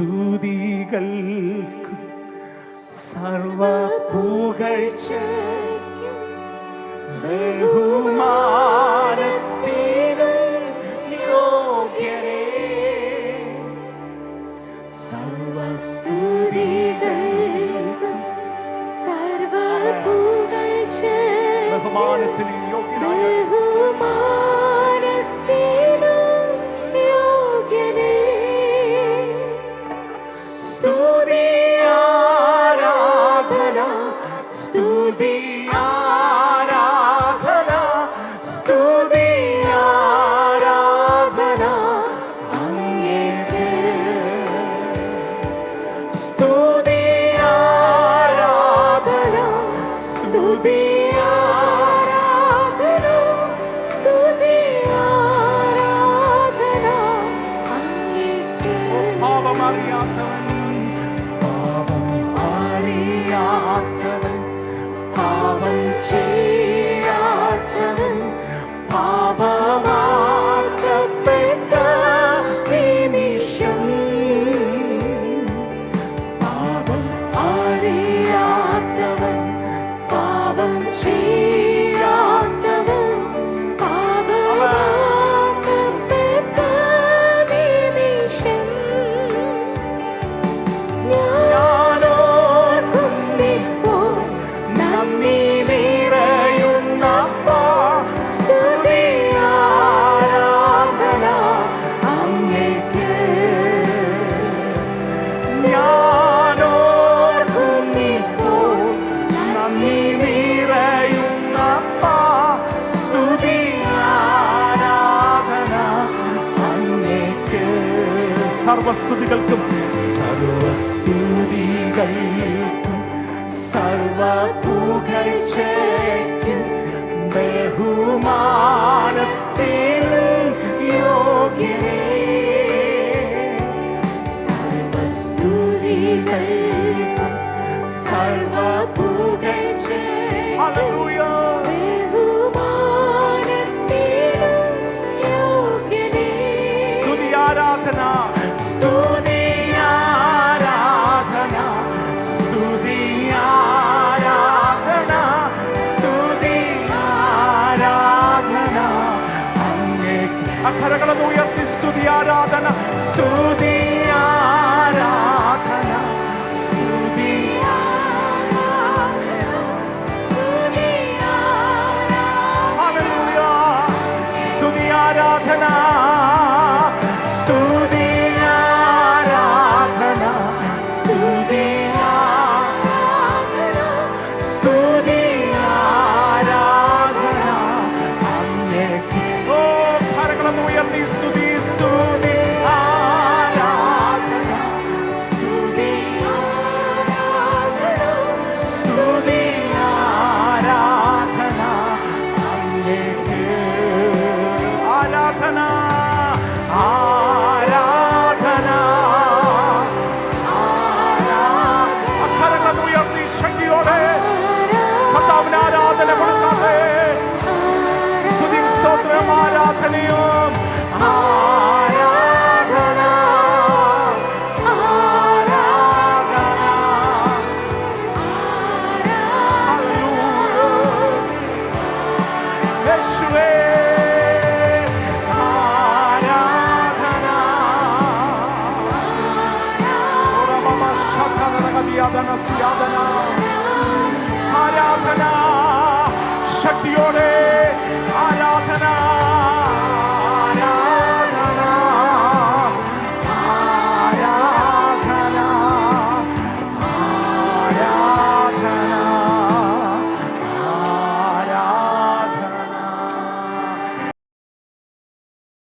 സ്തുതികൾക്കും സർവ പുകഴ്ചയ്ക്കും ബഹുമാനത്തിനും യോഗ്യനേ. സർവ സ്തുതികൾക്കും സർവ പുകഴ്ചയ്ക്കും ബഹുമാനത്തിനും യോഗ്യനായ സ്തുതി ആരാധന സ്തുതി ആരാധന സ്തുതി ആരാധന അങ്ങേക്ക്. സ്തുതി ആരാധന സ്തുതി ആരാധന സ്തുതി ആരാധന അങ്ങേക്ക്. പാപമറിയാത്തവൻ പാപം ചെയ്യാത്തവൻ പാപമാക്കപ്പെട്ട നിമിഷം പാപം അറിയാത്തവൻ പാപം ചെയ്യാത്തവൻ പാപമാക്കപ്പെട്ട നിമിഷം സർവസ്തുതികൾക്കും സർവസ്തുതികൾക്കും സർവ പുകഴ്ചയ്ക്കും ബഹുമാനത്തിനും യോഗ്യനേ. സർവസ്തുതികൾക്കും സർവ പുകഴ്ചയ്ക്കും ഹല്ലേലൂയ സ്തുതി ആരാധന സ്തുതി ആരാധന സ്തുതി ആരാധന സ്തുതി ആരാധന അങ്ങേക്ക്. അക്കരಗಳನ್ನು ഉയർത്തി സ്തുതി ആരാധന സ്തുതി ആരാധന സ്തുതി ഹല്ലേലൂയ സ്തുതി ആരാധന സ്തുതി ആരാധന സ്തുതി ആരാധന സ്തുതി ആരാധന അങ്ങേക്ക്. ഓ കരಗಳನ್ನು ഉയർത്തി സ്തുതി സ്തുതി ആരാധന സ്തുതി ആരാധന സ്തുതി ആരാധന അങ്ങേക്ക്. ആരാധന ആരാധന അക്കരಗಳನ್ನು ഉയർത്തി ശക്തിയോടെ കർത്താവിന് ആരാധന കൊടുക്കാതെ സ്തുതിയും സ്തോത്രം ആരാധനയും ആരാധന ആരാധന ഹല്ലേലൂയ യേശുവേ Siadana,